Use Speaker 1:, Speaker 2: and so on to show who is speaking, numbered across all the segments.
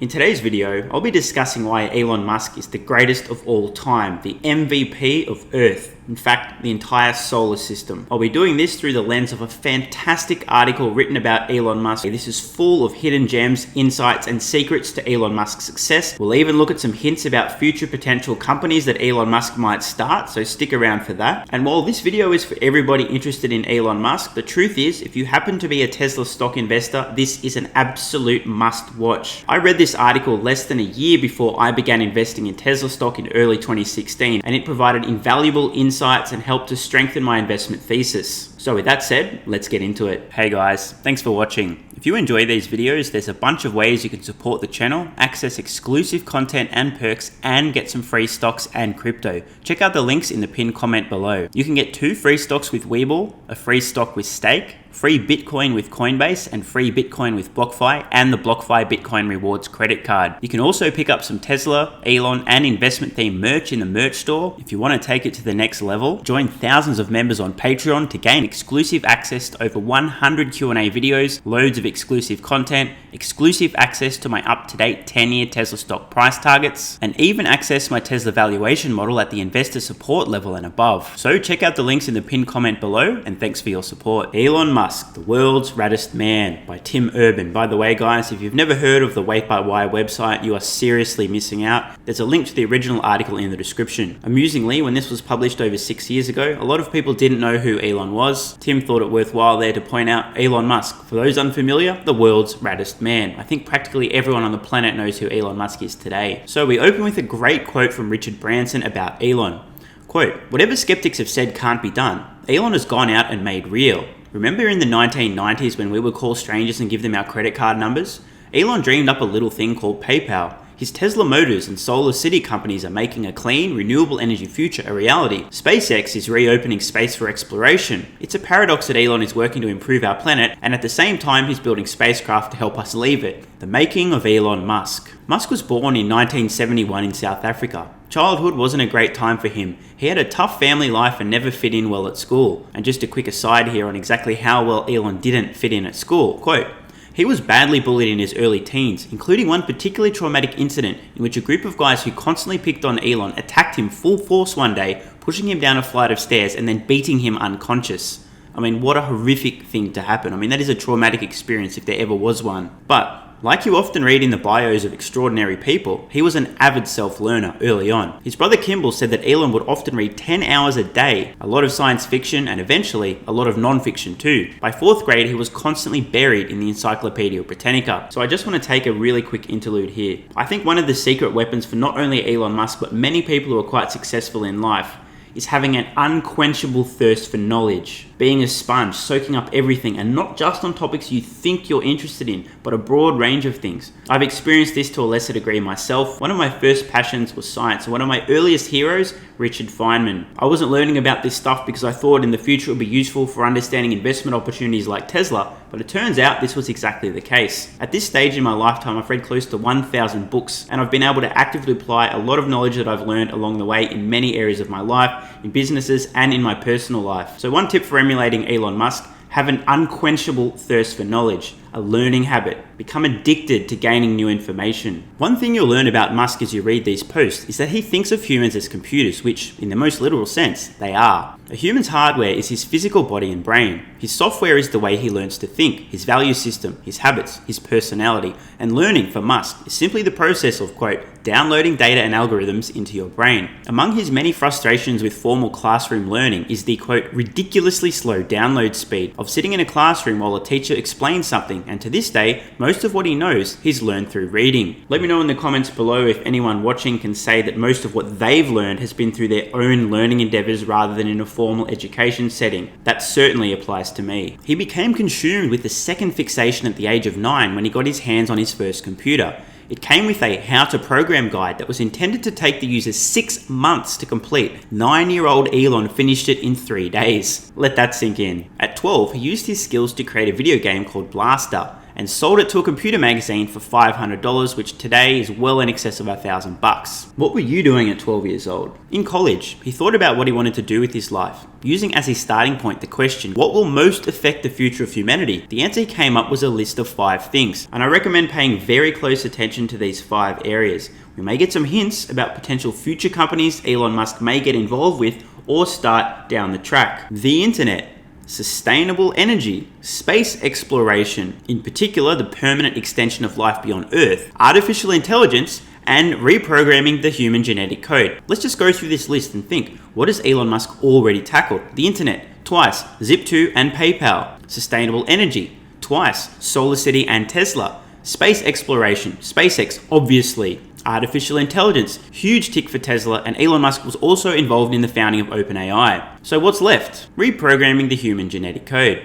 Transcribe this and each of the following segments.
Speaker 1: In today's video, I'll be discussing why Elon Musk is the greatest of all time, the MVP of Earth, in fact, the entire solar system. I'll be doing this through the lens of a fantastic article written about Elon Musk. This is full of hidden gems, insights, and secrets to Elon Musk's success. We'll even look at some hints about future potential companies that Elon Musk might start, so stick around for that. And while this video is for everybody interested in Elon Musk, the truth is, if you happen to be a Tesla stock investor, this is an absolute must watch. I read this article less than a year before I began investing in Tesla stock in early 2016, and it provided invaluable insights and helped to strengthen my investment thesis. So with that said, let's get into it. Hey guys, thanks for watching. If you enjoy these videos, there's a bunch of ways you can support the channel, access exclusive content and perks, and get some free stocks and crypto. Check out the links in the pinned comment below. You can get 2 free stocks with WeBull, a free stock with Stake, free Bitcoin with Coinbase, and free Bitcoin with BlockFi, and the BlockFi Bitcoin Rewards credit card. You can also pick up some Tesla, Elon, and investment themed merch in the merch store. If you want to take it to the next level, join thousands of members on Patreon to gain exclusive access to over 100 Q&A videos, loads of exclusive content, exclusive access to my up-to-date 10-year Tesla stock price targets, and even access my Tesla valuation model at the investor support level and above. So check out the links in the pinned comment below, and thanks for your support. Elon Musk, the world's raddest man, by Tim Urban. By the way guys, if you've never heard of the Wait by Wire website, you are seriously missing out. There's a link to the original article in the description. Amusingly, when this was published over 6 years ago, a lot of people didn't know who Elon was. Tim thought it worthwhile there to point out Elon Musk. For those unfamiliar, the world's raddest man. I think practically everyone on the planet knows who Elon Musk is today. So we open with a great quote from Richard Branson about Elon. Quote, "Whatever skeptics have said can't be done, Elon has gone out and made real. Remember in the 1990s when we would call strangers and give them our credit card numbers? Elon dreamed up a little thing called PayPal. His Tesla Motors and Solar City companies are making a clean, renewable energy future a reality. SpaceX is reopening space for exploration. It's a paradox that Elon is working to improve our planet, and at the same time he's building spacecraft to help us leave it. The making of Elon Musk." Musk was born in 1971 in South Africa. Childhood wasn't a great time for him. He had a tough family life and never fit in well at school. And just a quick aside here on exactly how well Elon didn't fit in at school. Quote, "He was badly bullied in his early teens, including one particularly traumatic incident in which a group of guys who constantly picked on Elon attacked him full force one day, pushing him down a flight of stairs and then beating him unconscious." I mean, what a horrific thing to happen. I mean, that is a traumatic experience if there ever was one. But like you often read in the bios of extraordinary people, he was an avid self-learner early on. His brother Kimball said that Elon would often read 10 hours a day, a lot of science fiction and eventually a lot of non-fiction too. By 4th grade, he was constantly buried in the Encyclopedia Britannica. So I just want to take a really quick interlude here. I think one of the secret weapons for not only Elon Musk, but many people who are quite successful in life is having an unquenchable thirst for knowledge. Being a sponge, soaking up everything, and not just on topics you think you're interested in, but a broad range of things. I've experienced this to a lesser degree myself. One of my first passions was science, and one of my earliest heroes, Richard Feynman. I wasn't learning about this stuff because I thought in the future it would be useful for understanding investment opportunities like Tesla, but it turns out this was exactly the case. At this stage in my lifetime, I've read close to 1,000 books, and I've been able to actively apply a lot of knowledge that I've learned along the way in many areas of my life, in businesses, and in my personal life. So one tip for emulating Elon Musk: have an unquenchable thirst for knowledge, a learning habit. Become addicted to gaining new information. One thing you'll learn about Musk as you read these posts is that he thinks of humans as computers, which, in the most literal sense, they are. A human's hardware is his physical body and brain. His software is the way he learns to think, his value system, his habits, his personality. And learning for Musk is simply the process of, quote, downloading data and algorithms into your brain. Among his many frustrations with formal classroom learning is the, quote, ridiculously slow download speed of sitting in a classroom while a teacher explains something, and to this day, most of what he knows he's learned through reading. Let me know in the comments below if anyone watching can say that most of what they've learned has been through their own learning endeavors rather than in a formal education setting. That certainly applies to me. He became consumed with the second fixation at the age of 9 when he got his hands on his first computer. It came with a how to program guide that was intended to take the user 6 months to complete. 9-year-old Elon finished it in 3 days. Let that sink in. At 12, he used his skills to create a video game called Blaster, and sold it to a computer magazine for $500, which today is well in excess of $1,000. What were you doing at 12 years old? In college, he thought about what he wanted to do with his life, using as his starting point the question, what will most affect the future of humanity? The answer he came up was a list of 5 things, and I recommend paying very close attention to these 5 areas. We may get some hints about potential future companies Elon Musk may get involved with or start down the track. The internet, sustainable energy, space exploration, in particular the permanent extension of life beyond Earth, artificial intelligence, and reprogramming the human genetic code. Let's just go through this list and think, what has Elon Musk already tackled? The internet, twice, Zip2 and PayPal. Sustainable energy, twice, SolarCity and Tesla. Space exploration, SpaceX, obviously. Artificial intelligence, huge tick for Tesla, and Elon Musk was also involved in the founding of OpenAI. So what's left? Reprogramming the human genetic code.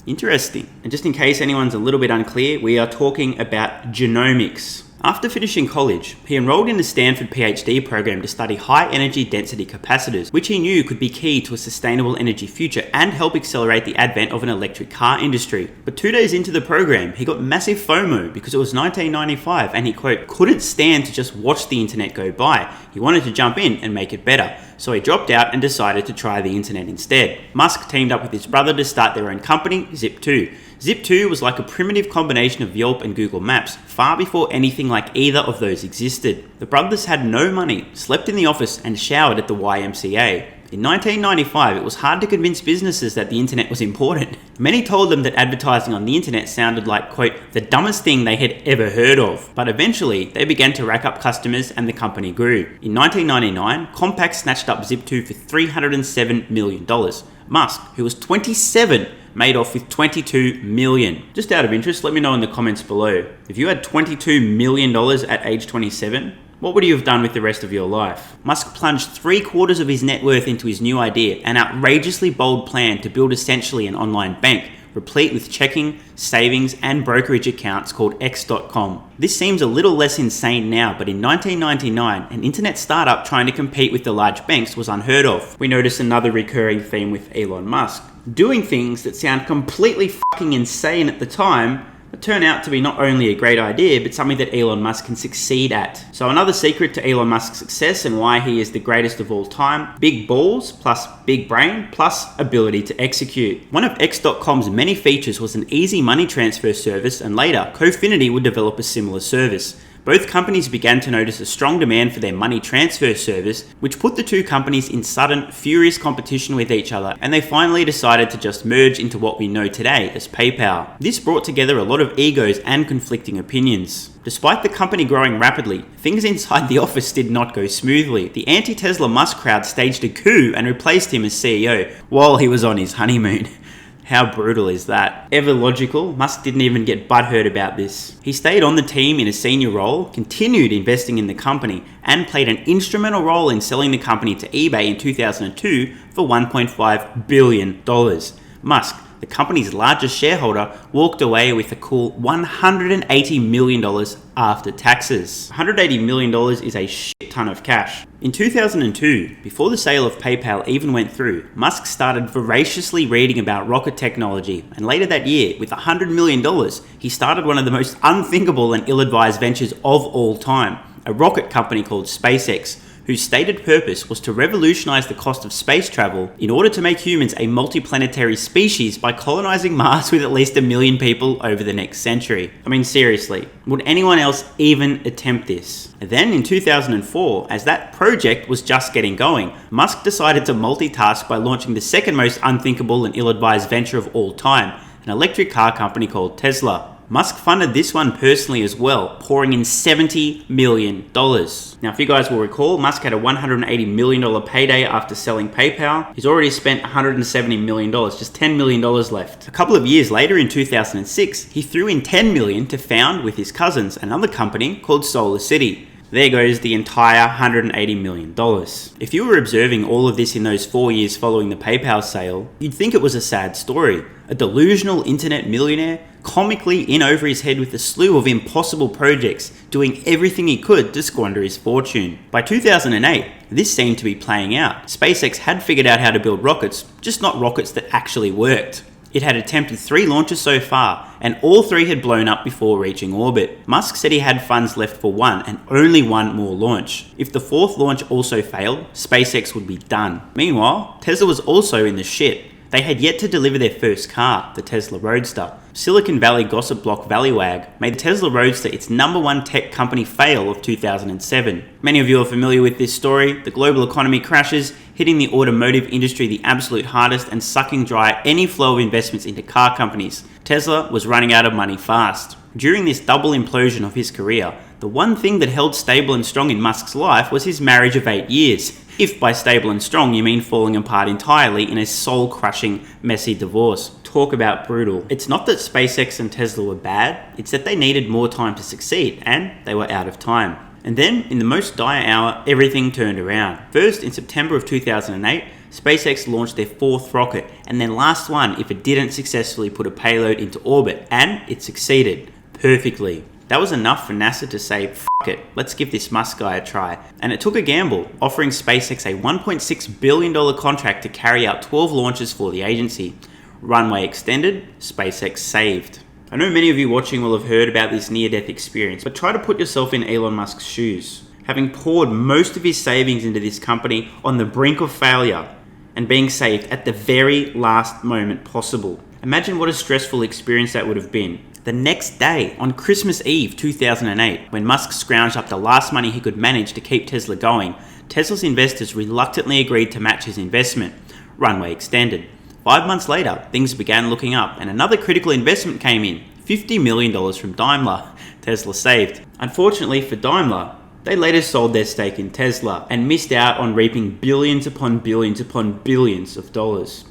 Speaker 1: Interesting. And just in case anyone's a little bit unclear, we are talking about genomics. After finishing college, he enrolled in the Stanford PhD program to study high energy density capacitors, which he knew could be key to a sustainable energy future and help accelerate the advent of an electric car industry. But 2 days into the program, he got massive FOMO because it was 1995 and he, quote, couldn't stand to just watch the internet go by. He wanted to jump in and make it better. So he dropped out and decided to try the internet instead. Musk teamed up with his brother to start their own company, Zip2. Zip2 was like a primitive combination of Yelp and Google Maps, far before anything like either of those existed. The brothers had no money, slept in the office, and showered at the YMCA. In 1995, it was hard to convince businesses that the internet was important. Many told them that advertising on the internet sounded like, quote, the dumbest thing they had ever heard of. But eventually, they began to rack up customers and the company grew. In 1999, Compaq snatched up Zip2 for $307 million. Musk, who was 27, made off with $22 million. Just out of interest, let me know in the comments below. If you had $22 million at age 27, what would you have done with the rest of your life? Musk plunged 3/4 of his net worth into his new idea, an outrageously bold plan to build essentially an online bank, replete with checking, savings, and brokerage accounts called X.com. This seems a little less insane now, but in 1999, an internet startup trying to compete with the large banks was unheard of. We notice another recurring theme with Elon Musk. Doing things that sound completely fucking insane at the time, but turn out to be not only a great idea, but something that Elon Musk can succeed at. So another secret to Elon Musk's success and why he is the greatest of all time, big balls plus big brain plus ability to execute. One of X.com's many features was an easy money transfer service, and later, Cofinity would develop a similar service. Both companies began to notice a strong demand for their money transfer service, which put the two companies in sudden, furious competition with each other, and they finally decided to just merge into what we know today as PayPal. This brought together a lot of egos and conflicting opinions. Despite the company growing rapidly, things inside the office did not go smoothly. The anti-Tesla Musk crowd staged a coup and replaced him as CEO while he was on his honeymoon. How brutal is that? Ever logical, Musk didn't even get butthurt about this. He stayed on the team in a senior role, continued investing in the company, and played an instrumental role in selling the company to eBay in 2002 for $1.5 billion. Musk, the company's largest shareholder, walked away with a cool $180 million after taxes. $180 million is a shit ton of cash. In 2002, before the sale of PayPal even went through, Musk started voraciously reading about rocket technology, and later that year, with $100 million, he started one of the most unthinkable and ill-advised ventures of all time, a rocket company called SpaceX, whose stated purpose was to revolutionize the cost of space travel in order to make humans a multiplanetary species by colonizing Mars with at least 1 million people over the next century. I mean, seriously, would anyone else even attempt this? Then in 2004, as that project was just getting going, Musk decided to multitask by launching the second most unthinkable and ill-advised venture of all time, an electric car company called Tesla. Musk funded this one personally as well, pouring in $70 million. Now, if you guys will recall, Musk had a $180 million payday after selling PayPal. He's already spent $170 million, just $10 million left. A couple of years later, in 2006, he threw in $10 million to found, with his cousins, another company called SolarCity. There goes the entire $180 million. If you were observing all of this in those 4 years following the PayPal sale, you'd think it was a sad story. A delusional internet millionaire comically in over his head with a slew of impossible projects, doing everything he could to squander his fortune. By 2008, this seemed to be playing out. SpaceX had figured out how to build rockets, just not rockets that actually worked. It had attempted 3 launches so far, and all 3 had blown up before reaching orbit. Musk said he had funds left for 1 and only 1 more launch. If the 4th launch also failed, SpaceX would be done. Meanwhile, Tesla was also in the shit. They had yet to deliver their first car, the Tesla Roadster. Silicon Valley gossip block Valleywag made the Tesla Roadster its #1 tech company fail of 2007. Many of you are familiar with this story. The global economy crashes, hitting the automotive industry the absolute hardest and sucking dry any flow of investments into car companies. Tesla was running out of money fast. During this double implosion of his career, the one thing that held stable and strong in Musk's life was his marriage of 8 years. If by stable and strong you mean falling apart entirely in a soul-crushing, messy divorce. Talk about brutal. It's not that SpaceX and Tesla were bad, it's that they needed more time to succeed, and they were out of time. And then, in the most dire hour, everything turned around. First, in September of 2008, SpaceX launched their 4th rocket, and their last one if it didn't successfully put a payload into orbit, and it succeeded perfectly. That was enough for NASA to say, "F*** it, let's give this Musk guy a try." And it took a gamble, offering SpaceX a $1.6 billion contract to carry out 12 launches for the agency. Runway extended, SpaceX saved. I know many of you watching will have heard about this near-death experience, but try to put yourself in Elon Musk's shoes. Having poured most of his savings into this company on the brink of failure and being saved at the very last moment possible. Imagine what a stressful experience that would have been. The next day, on Christmas Eve 2008, when Musk scrounged up the last money he could manage to keep Tesla going, Tesla's investors reluctantly agreed to match his investment. Runway extended. 5 months later, things began looking up and another critical investment came in, $50 million from Daimler. Tesla saved. Unfortunately for Daimler, they later sold their stake in Tesla and missed out on reaping billions upon billions upon billions of dollars.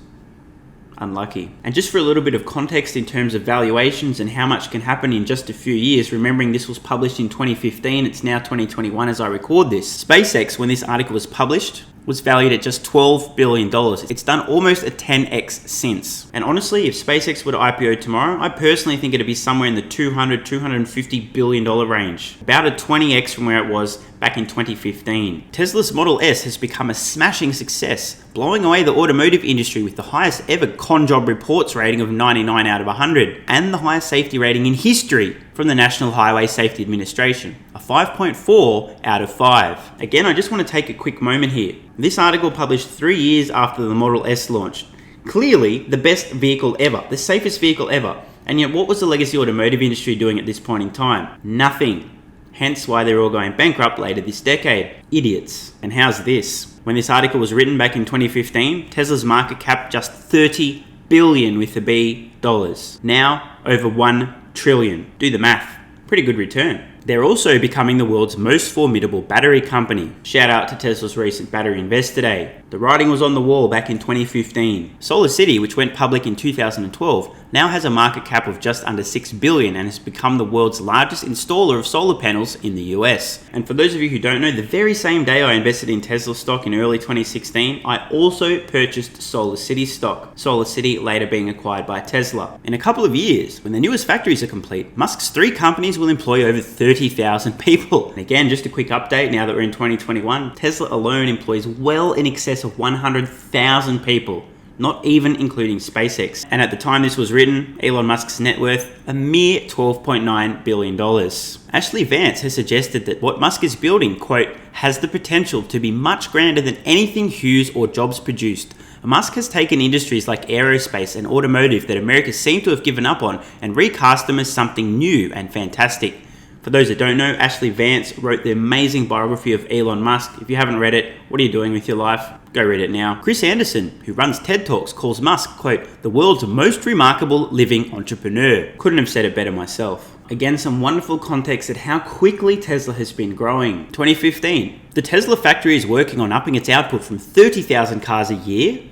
Speaker 1: Unlucky. And just for a little bit of context in terms of valuations and how much can happen in just a few years, remembering this was published in 2015, it's now 2021 as I record this. SpaceX, when this article was published, was valued at just $12 billion. It's done almost a 10x since. And honestly, if SpaceX were to IPO tomorrow, I personally think it'd be somewhere in the $250 billion range. About a 20x from where it was back in 2015. Tesla's Model S has become a smashing success, blowing away the automotive industry with the highest ever con job reports rating of 99 out of 100, and the highest safety rating in history from the National Highway Safety Administration, a 5.4 out of 5. Again, I just want to take a quick moment here. This article published 3 years after the Model S launched. Clearly, the best vehicle ever, the safest vehicle ever. And yet, what was the legacy automotive industry doing at this point in time? Nothing. Hence why they're all going bankrupt later this decade. Idiots. And how's this? When this article was written back in 2015, Tesla's market cap just $30 billion with a B dollars. Now, over $1 trillion. Do the math. Pretty good return. They're also becoming the world's most formidable battery company. Shout out to Tesla's recent battery Investor Day. The writing was on the wall back in 2015. SolarCity, which went public in 2012, now has a market cap of just under $6 billion and has become the world's largest installer of solar panels in the US. And for those of you who don't know, the very same day I invested in Tesla stock in early 2016, I also purchased SolarCity stock. SolarCity later being acquired by Tesla. In a couple of years, when the newest factories are complete, Musk's 3 companies will employ over 30,000 people. And again, just a quick update now that we're in 2021, Tesla alone employs well in excess of 100,000 people. Not even including SpaceX. And at the time this was written, Elon Musk's net worth, a mere $12.9 billion. Ashley Vance has suggested that what Musk is building, quote, has the potential to be much grander than anything Hughes or Jobs produced. Musk has taken industries like aerospace and automotive that America seemed to have given up on and recast them as something new and fantastic. For those that don't know, Ashley Vance wrote the amazing biography of Elon Musk. If you haven't read it, what are you doing with your life? Go read it now. Chris Anderson, who runs TED Talks, calls Musk, quote, the world's most remarkable living entrepreneur. Couldn't have said it better myself. Again, some wonderful context at how quickly Tesla has been growing. 2015, the Tesla factory is working on upping its output from 30,000 cars a year,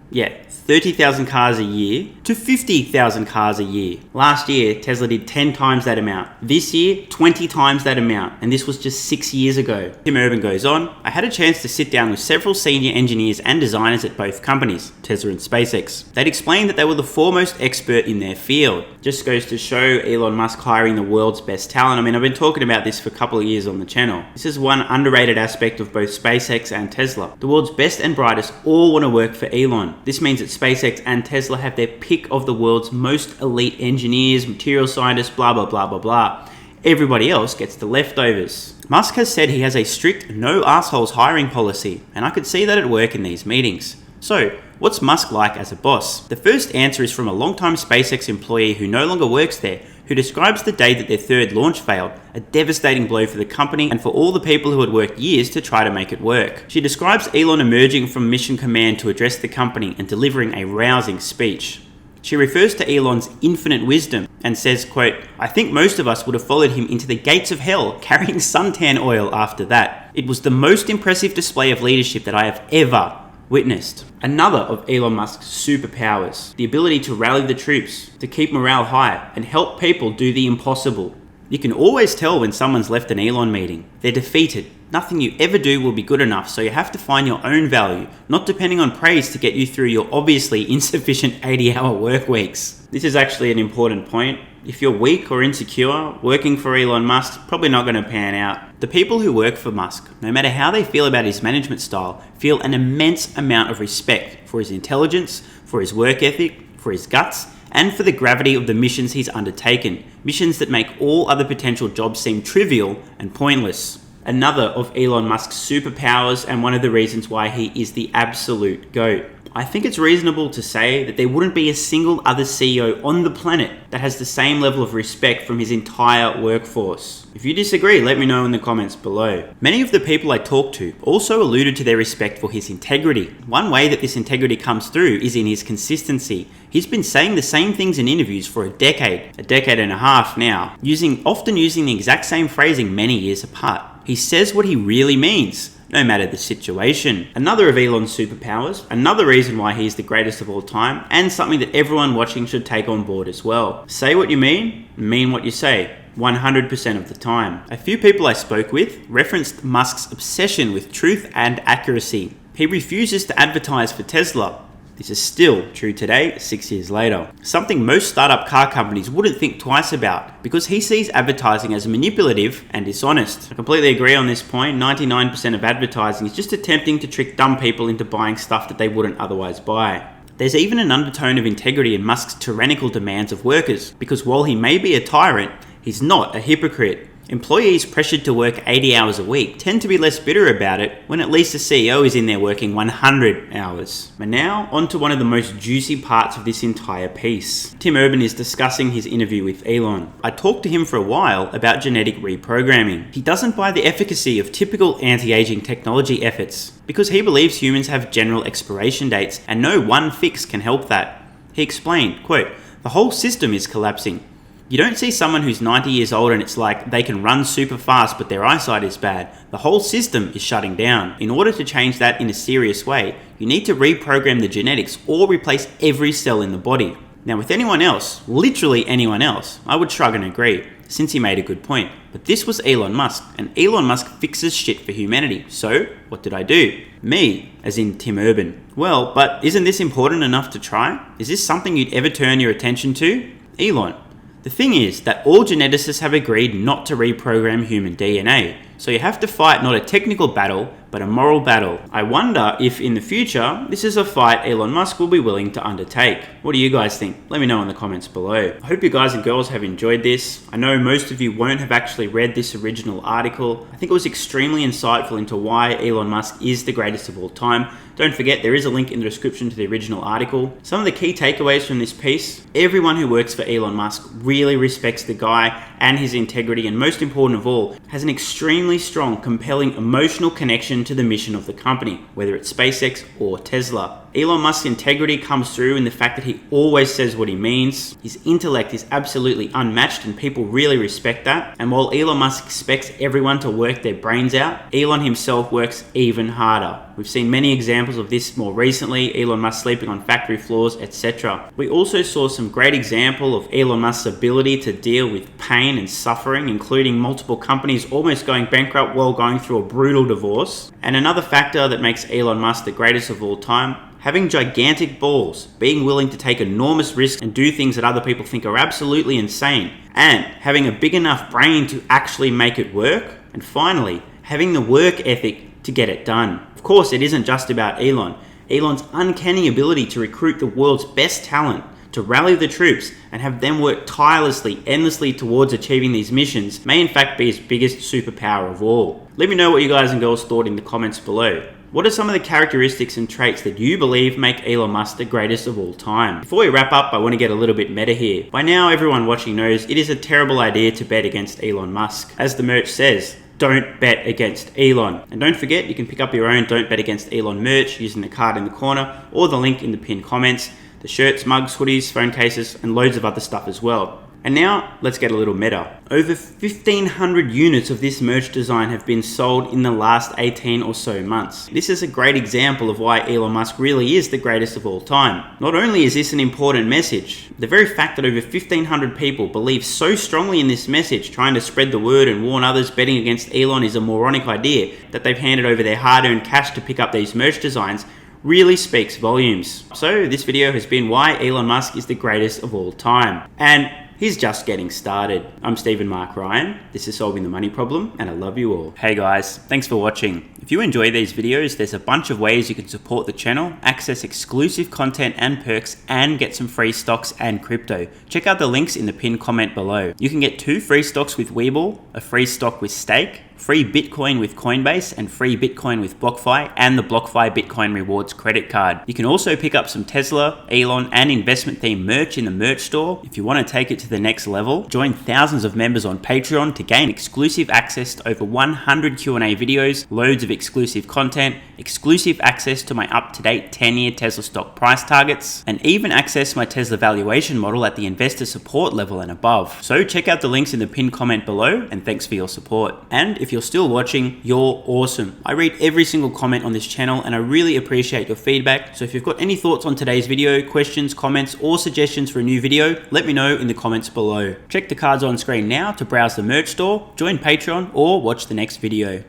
Speaker 1: 30,000 cars a year to 50,000 cars a year. Last year, Tesla did 10 times that amount. This year, 20 times that amount. And this was just 6 years ago. Tim Urban goes on, I had a chance to sit down with several senior engineers and designers at both companies, Tesla and SpaceX. They'd explained that they were the foremost expert in their field. Just goes to show Elon Musk hiring the world's best talent. I mean, I've been talking about this for a couple of years on the channel. This is one underrated aspect of with both SpaceX and Tesla. The world's best and brightest all want to work for Elon. This means that SpaceX and Tesla have their pick of the world's most elite engineers, material scientists, blah, blah, blah, blah, blah. Everybody else gets the leftovers. Musk has said he has a strict no assholes hiring policy, and I could see that at work in these meetings. So, what's Musk like as a boss? The first answer is from a longtime SpaceX employee who no longer works there, who describes the day that their third launch failed, a devastating blow for the company and for all the people who had worked years to try to make it work. She describes Elon emerging from Mission Command to address the company and delivering a rousing speech. She refers to Elon's infinite wisdom and says, quote, "I think most of us would have followed him into the gates of hell carrying suntan oil after that. It was the most impressive display of leadership that I have ever witnessed." Another of Elon Musk's superpowers, the ability to rally the troops, to keep morale high, and help people do the impossible. You can always tell when someone's left an Elon meeting. They're defeated. Nothing you ever do will be good enough, so you have to find your own value, not depending on praise to get you through your obviously insufficient 80-hour work weeks. This is actually an important point. If you're weak or insecure, working for Elon Musk is probably not going to pan out. The people who work for Musk, no matter how they feel about his management style, feel an immense amount of respect for his intelligence, for his work ethic, for his guts, and for the gravity of the missions he's undertaken. Missions that make all other potential jobs seem trivial and pointless. Another of Elon Musk's superpowers, and one of the reasons why he is the absolute GOAT. I think it's reasonable to say that there wouldn't be a single other CEO on the planet that has the same level of respect from his entire workforce. If you disagree, let me know in the comments below. Many of the people I talked to also alluded to their respect for his integrity. One way that this integrity comes through is in his consistency. He's been saying the same things in interviews for a decade and a half now, often using the exact same phrasing many years apart. He says what he really means, no matter the situation. Another of Elon's superpowers, another reason why he's the greatest of all time, and something that everyone watching should take on board as well. Say what you mean what you say. 100% of the time. A few people I spoke with referenced Musk's obsession with truth and accuracy. He refuses to advertise for Tesla. This is still true today, 6 years later. Something most startup car companies wouldn't think twice about, because he sees advertising as manipulative and dishonest. I completely agree on this point. 99% of advertising is just attempting to trick dumb people into buying stuff that they wouldn't otherwise buy. There's even an undertone of integrity in Musk's tyrannical demands of workers, because while he may be a tyrant, he's not a hypocrite. Employees pressured to work 80 hours a week tend to be less bitter about it when at least the CEO is in there working 100 hours. But now, on to one of the most juicy parts of this entire piece. Tim Urban is discussing his interview with Elon. I talked to him for a while about genetic reprogramming. He doesn't buy the efficacy of typical anti-aging technology efforts, because he believes humans have general expiration dates and no one fix can help that. He explained, quote, "The whole system is collapsing. You don't see someone who's 90 years old and it's like they can run super fast but their eyesight is bad. The whole system is shutting down. In order to change that in a serious way, you need to reprogram the genetics or replace every cell in the body." Now with anyone else, literally anyone else, I would shrug and agree, since he made a good point. But this was Elon Musk, and Elon Musk fixes shit for humanity. So, what did I do? Me, as in Tim Urban. Well, but isn't this important enough to try? Is this something you'd ever turn your attention to? Elon. The thing is that all geneticists have agreed not to reprogram human DNA, so you have to fight not a technical battle, but a moral battle. I wonder if in the future, this is a fight Elon Musk will be willing to undertake. What do you guys think? Let me know in the comments below. I hope you guys and girls have enjoyed this. I know most of you won't have actually read this original article. I think it was extremely insightful into why Elon Musk is the greatest of all time. Don't forget, there is a link in the description to the original article. Some of the key takeaways from this piece: everyone who works for Elon Musk really respects the guy and his integrity, and most important of all, has an extremely strong, compelling emotional connection to the mission of the company, whether it's SpaceX or Tesla. Elon Musk's integrity comes through in the fact that he always says what he means. His intellect is absolutely unmatched and people really respect that. And while Elon Musk expects everyone to work their brains out, Elon himself works even harder. We've seen many examples of this more recently, Elon Musk sleeping on factory floors, etc. We also saw some great example of Elon Musk's ability to deal with pain and suffering, including multiple companies almost going bankrupt while going through a brutal divorce. And another factor that makes Elon Musk the greatest of all time: having gigantic balls, being willing to take enormous risks and do things that other people think are absolutely insane, and having a big enough brain to actually make it work. And finally, having the work ethic to get it done. Of course, it isn't just about Elon. Elon's uncanny ability to recruit the world's best talent, to rally the troops and have them work tirelessly, endlessly towards achieving these missions may in fact be his biggest superpower of all. Let me know what you guys and girls thought in the comments below. What are some of the characteristics and traits that you believe make Elon Musk the greatest of all time? Before we wrap up, I want to get a little bit meta here. By now, everyone watching knows it is a terrible idea to bet against Elon Musk. As the merch says, don't bet against Elon. And don't forget, you can pick up your own Don't Bet Against Elon merch using the card in the corner or the link in the pinned comments. The shirts, mugs, hoodies, phone cases, and loads of other stuff as well. And now, let's get a little meta. Over 1,500 units of this merch design have been sold in the last 18 or so months. This is a great example of why Elon Musk really is the greatest of all time. Not only is this an important message, the very fact that over 1,500 people believe so strongly in this message, trying to spread the word and warn others betting against Elon is a moronic idea, that they've handed over their hard-earned cash to pick up these merch designs, really speaks volumes. So this video has been why Elon Musk is the greatest of all time. And he's just getting started. I'm Stephen Mark Ryan. This is Solving the Money Problem, and I love you all. Hey guys, thanks for watching. If you enjoy these videos, there's a bunch of ways you can support the channel, access exclusive content and perks, and get some free stocks and crypto. Check out the links in the pinned comment below. You can get 2 free stocks with WeBull, a free stock with Stake, free Bitcoin with Coinbase, and free Bitcoin with BlockFi, and the BlockFi Bitcoin Rewards credit card. You can also pick up some Tesla, Elon, and investment themed merch in the merch store. If you want to take it to the next level, join thousands of members on Patreon to gain exclusive access to over 100 Q&A videos, loads of exclusive content, exclusive access to my up-to-date 10-year Tesla stock price targets, and even access my Tesla valuation model at the investor support level and above. So check out the links in the pinned comment below, and thanks for your support. And if you're still watching, you're awesome. I read every single comment on this channel and I really appreciate your feedback. So if you've got any thoughts on today's video, questions, comments, or suggestions for a new video, let me know in the comments below. Check the cards on screen now to browse the merch store, join Patreon, or watch the next video.